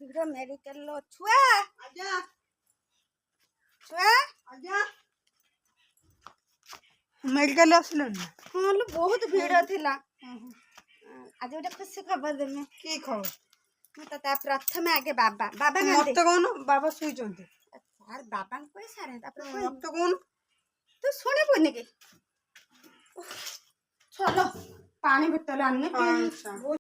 ଭିଡ଼ ମେଡିକାଲ ଛୁଆ ଆଜ୍ଞା ଛୁଆ ଆଜ୍ଞା ମେଡିକାଲ ଆସିଲେଣି? ହଁ ଲୋ ବହୁତ ଭିଡ଼ ଥିଲା। ଆଜି ଗୋଟେ ଖୁସି ଖବର ଦେମି। କି ଖବର? ମୁଁ ତ ତା ପ୍ରଥମେ ଆଗେ ବାବା ବାବା ମତେ କହୁନ, ବାବା ଶୋଇଛନ୍ତି। ସାର୍ ବାବାଙ୍କୁ କହି ସାରେ ତାପରେ ମତେ କହୁନ। ତୁ ଶୁଣିବୁନି କି? ଚलो ପାଣି ବୋତଲ ଆଣିଲେ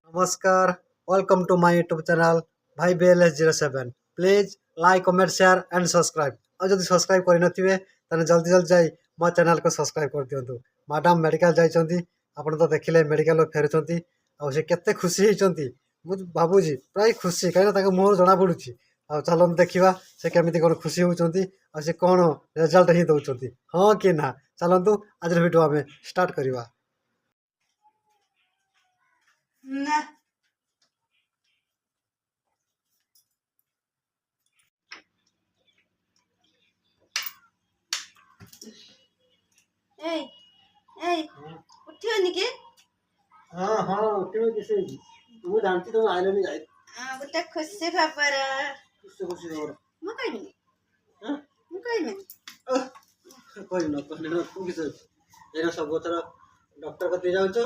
नमस्कार, welcome to my YouTube channel भाई BLS07। Please like comment share and subscribe. और जब सब्सक्राइब करनथिबे तने जल्दी जल्दी जाई मो चैनल को सब्सक्राइब कर दियंतु। मैडम मेडिकल जाइछंती, आपण तो देखिले मेडिकल फेरुछंती आ से केते खुशी होइछंती। मु बाबूजी प्राय खुशी काइना ताके मोर जणा पडुची। आ चलन देखिबा से केमिति कोन खुशी होउछंती आ से कोन रिजल्ट ही दउछंती। हां कि ना चलंतु आज वीडियो हमें स्टार्ट करिवा। ना এই এই উঠিবনি কি? हाँ हाँ उठिबे किसे तू जानती तो आइले नहीं जाई ଗୋଟେ ଖୁସି ଖବର किसे खुशी खबर ମୁଁ କହିବିନି हां ମୁଁ କହିବିନି कोई न तू किसे एना सब थर डॉक्टर कति जाउछ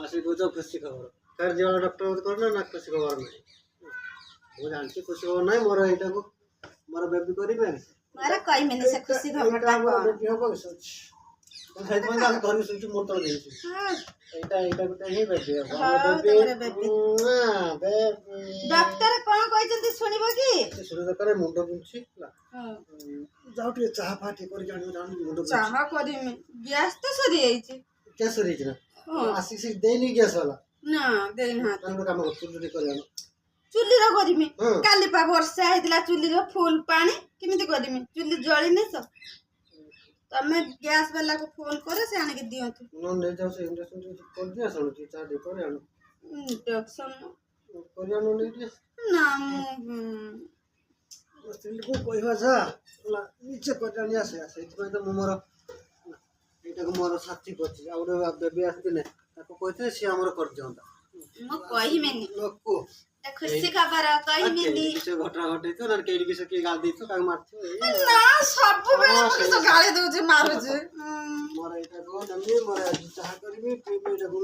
आसी बुझो खुशी खबर कर जीवन डॉक्टर करना ना खुशी खबर नहीं वो जानती खुशी खबर नहीं मोर एटा को मोर बेबी करिबे ମୋର କହିବିନି ସେ ଖୁସି ଖବରଟା मोर କଣ। बेबी होबो सोच तो है तो जान धरी सोच मोर तो देछि ହଁ एटा एटा गुटे ही बेबी हाँ, तमरे बेबी। ना बेबी ଡକ୍ଟର କଣ କହିଛନ୍ତି ଶୁଣିବ କି? से शुरू करे मुंडो बुंछि ला ହଁ जाऊ टे चाह पाटी कर जानो जानो मुंडो ଚାହା କରିମି ଗ୍ୟାସ୍ ତ ସରିଯାଇଛି। क्या सरी जना ହଁ आसी से देनी गैस वाला ନା ଦେଇନାହାନ୍ତି। तन काम कर चुली कर जानो ଚୁଲିର କରିମି ହଁ। କାଲି ପା ବର୍ଷା ହେଇଥିଲା ଚୁଲିର ଫୁଲ ପାଣି କେମିତି କରିମି ଚୁଲି ଜଳିନି ତ ତମେ ଗ୍ୟାସ୍ ବାଲାକୁ ଫୋନ କର ସେ ଆଣିକି ଦିଅନ୍ତୁ। न ले जाओ से इंजेक्शन कर दिया सनो चाह दे कर जानो ଇଞ୍ଜେକ୍ସନ कर जानो ले दिया ନା ମୁଁ स्टिल को कहवा जा ला नीचे कर जानी आसे आसे इतमें तो मोर एटा को मोर साथी करछि आ ओरे बेबी आस्तिने ताको कहते से हमर कर दियंता ମୁଁ କହିବିନି लोको ता खुशी खबर କହିବିନି। किसे घटना घटे तो ना केडी किसे के गाल देतो का मारतो ନା ସବୁବେଳେ ହଁ, ମଣିଷ ସେଇ- ଗାଳି ଦଉଛି ମାରୁଛି। मोर एटा को नमी मोर चाह करबी पीबी एटा को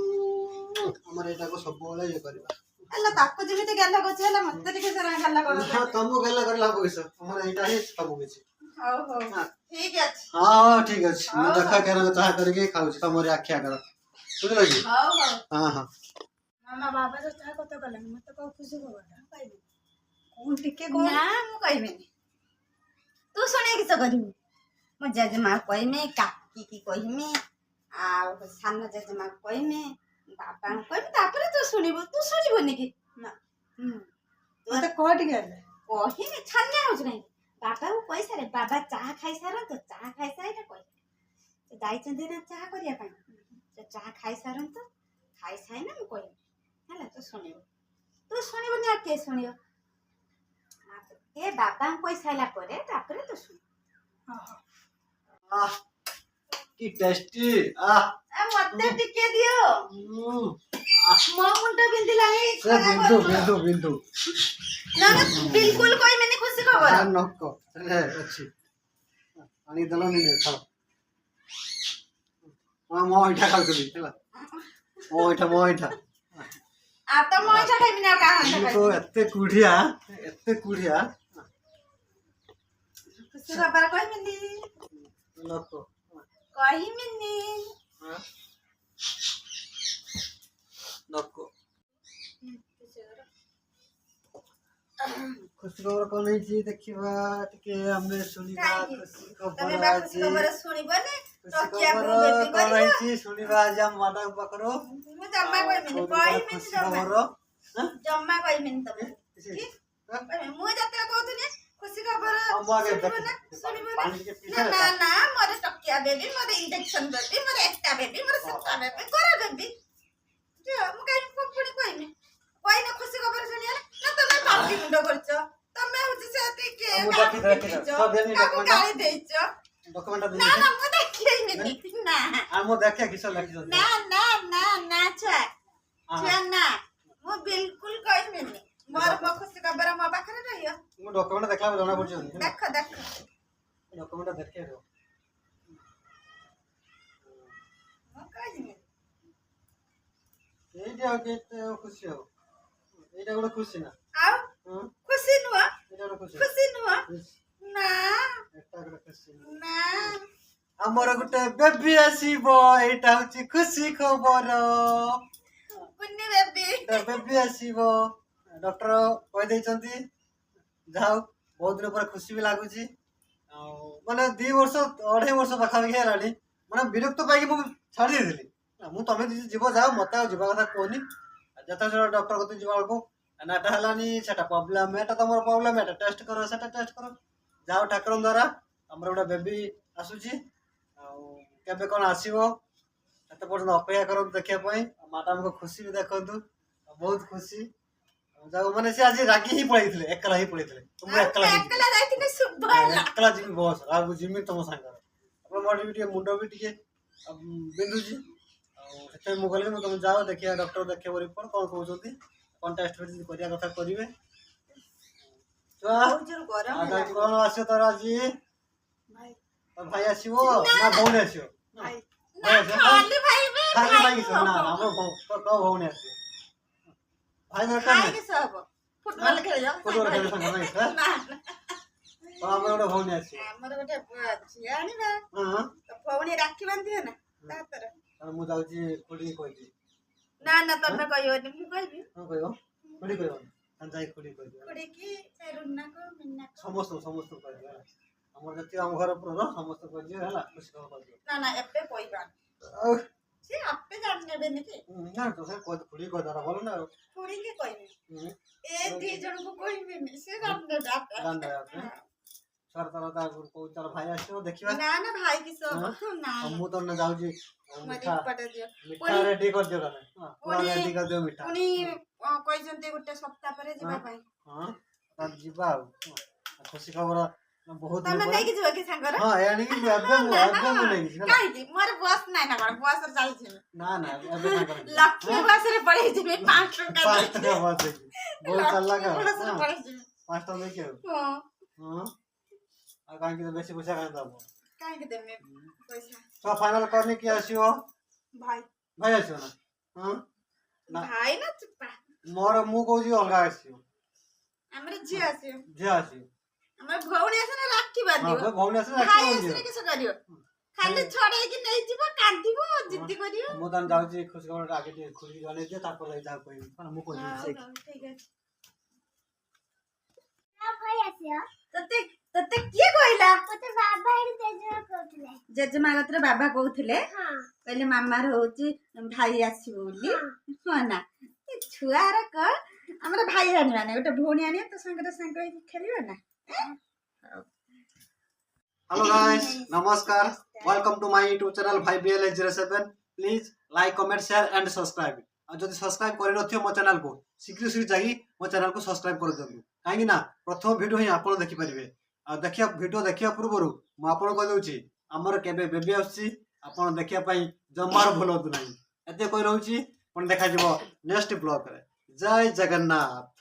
हमर एटा को सब बोले ये करबा ହେଲା ତାକୁ ଯେମିତି ଗେଲ କରୁଛି ହେଲା ମତେ ଟିକେ ସେରା ଗେଲ କରୁଛି। हां तुम गेला करला पैसा हमर एटा ही सब किछि ହଉ ହଉ हां ଠିକ ଅଛି। हां ठीक अछि मैं देखा केना चाह करके खाउछि तमरे आख्या कर सुन लगी ହଉ ହଉ हां हां ମାମା ବାବା ତ ଚାହା କଥା କଲେଣି, ମତେ କଣ ଖୁସି ଖବରଟା କହିବି? କଣ ଟିକେ ନା ମୁଁ କହିବିନି ତୁ ଶୁଣି କିସ କରିବୁ। ମୋ ଜେଜେମା କହିମି କାକିକି କହିମି ଆଉ ସାନ ଜେଜେମା କହିମି ବାବାଙ୍କୁ କହିମି ତାପରେ ତୁ ଶୁଣିବୁ। ତୁ ଶୁଣିବୁନି କି? ନା ହୁଁ ମତେ କହ ଟିକେ ହେଲେ। କହିମି ଛାନିଆ ହଉଛି କାହିଁକି? ବାବାଙ୍କୁ କହିସାରେ ବାବା ଚାହା ଖାଇସାରନ୍ତୁ ଚାହା ଖାଇସାରିଲେ କହିବେ ସେ ଯାଇଛନ୍ତି ନା ଚାହା କରିବା ପାଇଁ ସେ ଚାହା ଖାଇସାରନ୍ତୁ ଖାଇସାରିଲେ ମୁଁ କହିବି ହେଲା ତୁ ଶୁଣିବୁ। ତୁ ଶୁଣିବୁନି ଆଉ କିଏ ଶୁଣିବ? ଏ ବାବାଙ୍କୁ କହିସାରିଲା ପରେ ତାପରେ ତୁ ଶୁଣିବୁ। आह की टेस्टी ମତେ ଟିକେ ଦିଅ ମୋ ମୁଣ୍ଡ ବିନ୍ଧିଲାଣି। से बिंदु बिंदु बिंदु ନା ନା ବିଲକୁଲ କହିବିନି ଖୁସି ଖବର। हां नक्को रे अछि पानी दलो नि खा हां मो इठा खाउथली हैला मो इठा ଆଉ ତ ମୁଁ ଏଇଟା ଖାଇବିନି ଆଉ କାହା ହାତ तो ଖାଇବି। एते कुढ़िया ଖୁସି ଖବର କହିବିନି नक्को କହିବିନି। हां नक्को खुशी खबर कौन है जी देखिबा टिके हमें सुनिबा काहेकि? खुशी ତମେ खबर ବା आज ଖୁସି ଖବର ଶୁଣିବନି खुशी ତକିଆ खबर ବେବି कौन है କରିବ। जी सुनिबा आज हम माडा पकरो ମୁଁ ଜମା କହିବିନି କହିବିନି ଜମା खबर ଜମା କହିବିନି ତମେ किसी ଠିକ କହିବିନି। ମୁଁ ଯେତେବେଳେ କହୁଥିଲି ଖୁସି ଖବର हम आगे ଶୁଣିବ ନା ଶୁଣିବ ନା पानी के ନା पीछे ନା ନା ମୋର ତକିଆ ବେବି ମୋର ଇଞ୍ଜେକ୍ସନ ବେବି ମୋର ଏଟା ବେବି ମୋର ସେଟା ବେବି କରା ବେବି ମୁଁ କାହିଁକି ପୁଣି କହିବି କହିନା ଖୁସି ଖବର ଶୁଣିଗଲେ ନା ତମେ ପାଟି ମୁଣ୍ଡ କରିଛ ତମେ ହଉଛି ସେ ଟିକେ ମୁଁ ଦେଖି ସବୁ ଦେନି କାହାକୁ document। ଗାଳି ଦେଇଛ। डॉक्यूमेंट दे ନା ନା ମୁଁ ଦେଖିବିନି ନା हम देखे किस लखी ନା ନା ନା ନା ଛୁଆ ଛୁଆ ନା ମୁଁ ବିଲକୁଲ କହିବିନି। ମୋର ମୋ ଖୁସି ଖବର ମୋ ପାଖରେ ରହିବ। ମୁଁ ଡକ୍ୟୁମେଣ୍ଟ ଦେଖିଲା ଜଣା ପଡୁଛି ଦେଖ ଦେଖ ଡକ୍ୟୁମେଣ୍ଟ ଦେଖେଇବ ମୁଁ କହିବି এইটা কেতে খুশি হও এইটা গোটে খুশি না ଆଉ হ্যাঁ ଖୁସି ନୁହଁ এটা গোটে খুশি ଖୁସି ନୁହଁ ନା এটা গোটে খুশি ନା আমার গোটে বেবি আসিব এইটা হচ্ছে খুশি খবর କୁନି ବେବି বেবি আসিব ডক্টর কই দেইছন্তি যাও বহুত দিন পরে খুশি ବି ଲାଗୁଛି ଆଉ ମାନେ 2 ବର୍ଷ 2.5 ବର୍ଷ ପାଖାପାଖି ହେଲାଣି ମାନେ ବିରକ୍ତ ପାଇକି ମୁଁ ଛାଡ଼ି ଦେଇଥିଲି ମୁଁ ତମେ ଯିବ ଯାଅ ମତେ ଆଉ ଯିବା କଥା କୁହନି ଯେତେବେଳେ ଡକ୍ଟର କତି ଯିବା ବେଳକୁ ନା ଏଟା ହେଲାନି ସେଟା ପ୍ରୋବ୍ଲେମ ଏଟା ତମର ପ୍ରୋବ୍ଲେମ ଏଟା ଟେଷ୍ଟ କର ସେଟା ଟେଷ୍ଟ କର ଯାଅ ଠାକୁରଙ୍କ ଦ୍ୱାରା ଆମର ଗୋଟେ ବେବି ଆସୁଛି ଆଉ କେବେ କ'ଣ ଆସିବ ଏତେ ପର୍ଯ୍ୟନ୍ତ ଅପେକ୍ଷା କରନ୍ତୁ ଦେଖିବା ପାଇଁ ମ୍ୟାଡାମଙ୍କ ଖୁସି ବି ଦେଖନ୍ତୁ ବହୁତ ଖୁସି ଯାଉ ମାନେ ସେ ଆଜି ରାଗି ହିଁ ପଳେଇଥିଲେ ଏକଲା ହିଁ ପଳେଇଥିଲେ ମୁଁ ଏକଲା ଯିବି ଏକଲା ଯାଇଥିଲେ ଶୁଭ ହେଲା ଏକଲା ଯିବି ବସ୍ ଆଉ ଯିମି ତମ ସାଙ୍ଗରେ ଆପଣ ମୋର ବି ଟିକେ ମୁଣ୍ଡ ବି ଟିକେ ବିନ୍ଧୁଛି ଆଉ ସେଥିପାଇଁ ମୁଁ କହିଲି ମୁଁ ତମେ ଯାଅ ଦେଖିବା ଡକ୍ଟର ଦେଖେଇବ ରିପୋର୍ଟ କ'ଣ କହୁଛନ୍ତି କ'ଣ ଟେଷ୍ଟ ଫେଷ୍ଟ କରିବା କଥା କରିବେ ଛୁଆ ବହୁତ ଜୋର ଗରମ ଆଉ ହେଲା କ'ଣ ଆସିବ ତୋର ଆଜି ଭାଇ ତୋ ଭାଇ ଆସିବ ନା ଭଉଣୀ ଆସିବ ଭାଇ ନା ଖାଲି ଭାଇବେ ଖାଲି ଭାଇ ଭାଇ କିଛି ନା ଆମ ତୋ ଭଉଣୀ ଆସିବ ଭାଇ ଦରକାର ନାହିଁ ଖାଇକି ସବ ଫୁଟବଲ ଖେଳିବ ଫୁଟବଲ ଖେଳିବ ସାଙ୍ଗ ନାଇଁ ନା ନା ତ ଆମର ଗୋଟେ ଭଉଣୀ ଆସିବ ଆମର ଗୋଟେ ଝିଅ ଆଣିବା ହଁ ତ ଭଉଣୀ ରାକ୍ଷୀ ବାନ୍ଧିବ ନା ତା ହାତରେ ତାହେଲେ ମୁଁ ଯାଉଛି ଖୁଡ଼ି କହିବି ନା ନା ତମେ କହିବନି ମୁଁ କହିବି କ'ଣ କହିବ ଖୁଡ଼ି କହିବ ତାହେଲେ ଯାଇ ଖୁଡ଼ି କହିବି ଖୁଡିକି ସେ ରୁନାକୁ ମିନାକୁ ସମସ୍ତଙ୍କୁ କହିବି ହେଲା ଆମର ଯେତିକି ଆମ ଘର ପୁରା ସମସ୍ତଙ୍କୁ କହିଦିଅ ହେଲା ଖୁସି ଖବର କହିଦିଅ ନା ନା ଏବେ କହିବା ଆଉ ସେ ଆପେ ଜାଣି ନେବେନି କି ନା ତ ସେ ଖୁଡ଼ି କହିଦେବା ଭଲ ନା ଆଉ ଖୁଡିକି କହିବି ଏ ଦି ଜଣଙ୍କୁ କହିବେନି ସେ ଜାଣି ନେବେ ଆପେ ଜାଣିଦେବେ ଆପେ। ଛୁଆର ତାର ତା କହୁଛି ତାର ଭାଇ ଆସିବ ଦେଖିବା ନା ନା ଭାଇ କି ସବ ନା ଆଉ ମୁଁ ତ ଯାଉଛି ମିଠା ପଟେ ଦିଅ ମିଠା ରେଡି କରିଦିଅ ତାହେଲେ ପୁରା ରେଡି କରିଦିଅ ମିଠା ପୁଣି କହିଛନ୍ତି ଗୋଟେ ସପ୍ତାହ ପରେ ଯିବା ପାଇଁ ହଁ ତାହେଲେ ଯିବା ଆଉ ଖୁସି ଖବର ବହୁତ ଦିନ ତମେ ପରେ ନେଇକି ଯିବ କି ସାଙ୍ଗରେ ହଁ ଏଣିକି ଏବେ ମୁଁ ନେଇକି ଯିବି ହେଲା କାହିଁକି ମୋର ବସ୍ ନାହିଁ ନା କଣ ବସ୍ ରେ ଚାଲିଛି ନା ନା ଏବେ ସାଙ୍ଗରେ ଯିବି। ଲକ୍ଷ୍ମୀ ବସ୍ ରେ ପଳେଇ ଯିବି 5 ଟଙ୍କା 5 ଟଙ୍କା ବସ୍ ହେଇଛି ବହୁତ ଚାଲିଲା ଲକ୍ଷ୍ମୀ ବସ୍ ରେ ପଳେଇ ଯିବି 5 ଟଙ୍କା ଦେଇକି ଆଉ ହଁ ହଁ ଆଉ କାହିଁକି ବେଶୀ ପଇସା କାହିଁକି ଦବ କାହିଁକି ଦେମି ପଇସା ଛୁଆ ଫାଇନାଲ କରିନି କିଏ ଆସିବ ଭାଇ ଭାଇ ଆସିବ ନା ହଁ ନା ଭାଇ ନା ଚୁପା ମୋର ମୁଁ କହୁଛି ଅଲଗା ଆସିବ ଆମର ଝିଅ ଆସିବ ଝିଅ ଆସିବ ଆମର ଭଉଣୀ ଆସିଲେ ରାକ୍ଷୀ ହଁ ବାନ୍ଧିବ ଭଉଣୀ ଆସିଲେ ଭାଇ ଆସିବ ଆସିଲେ କିସ କରିବ ଖାଲି ଛଡେଇକି ନେଇଯିବ କାନ୍ଦିବ ଜିଦ୍ଦି କରିବ ମୁଁ ତାହେଲେ ଯାଉଛି ଖୁସି ଖବରଟା ଆଗେ ଟିକେ ଖୁସି ଜଣେଇ ଦିଏ ତାପରେ ଯାଇ ଯାହା କହିବି ମାନେ ମୁଁ କହିବି ସେ ଠିକ ଅଛି ଭାଇ ଆସିବ ତତେ ତତେ କିଏ କହିଲା ମତେ ବାବା ଏଠି ଜେଜେମା କହୁଥିଲେ ଜେଜେମା କତିରେ ବାବା କହୁଥିଲେ ହଁ କହିଲେ ମାମାର ହଉଛି ଭାଇ ଆସିବ ବୋଲି ହଁ ନା ଏ ଛୁଆର କଣ ଆମର ଭାଇ ଆଣିବା ନା ଗୋଟେ ଭଉଣୀ ଆଣିବା ତ ସାଙ୍ଗରେ ସାଙ୍ଗ ହେଇକି ଖେଳିବା ନା हेलो गाइस नमस्कार welcome to my YouTube channel 5BL07 please like comment share and subscribe और जब सब्सक्राइब कर नथियो मो चैनल को शीघ्र शीघ्र जाई मो चैनल को सब्सक्राइब कर दियौ काहे ना प्रथम वीडियो ही आपण देखि परिबे आ देखिया वीडियो देखिया पूर्वरु मो आपण कह दउची हमर केबे बेबी आछि आपण देखिया पई जमार भूलत नाही एते कहि रहउची पण देखा जिवो नेक्स्ट ब्लॉग रे जय जगन्नाथ।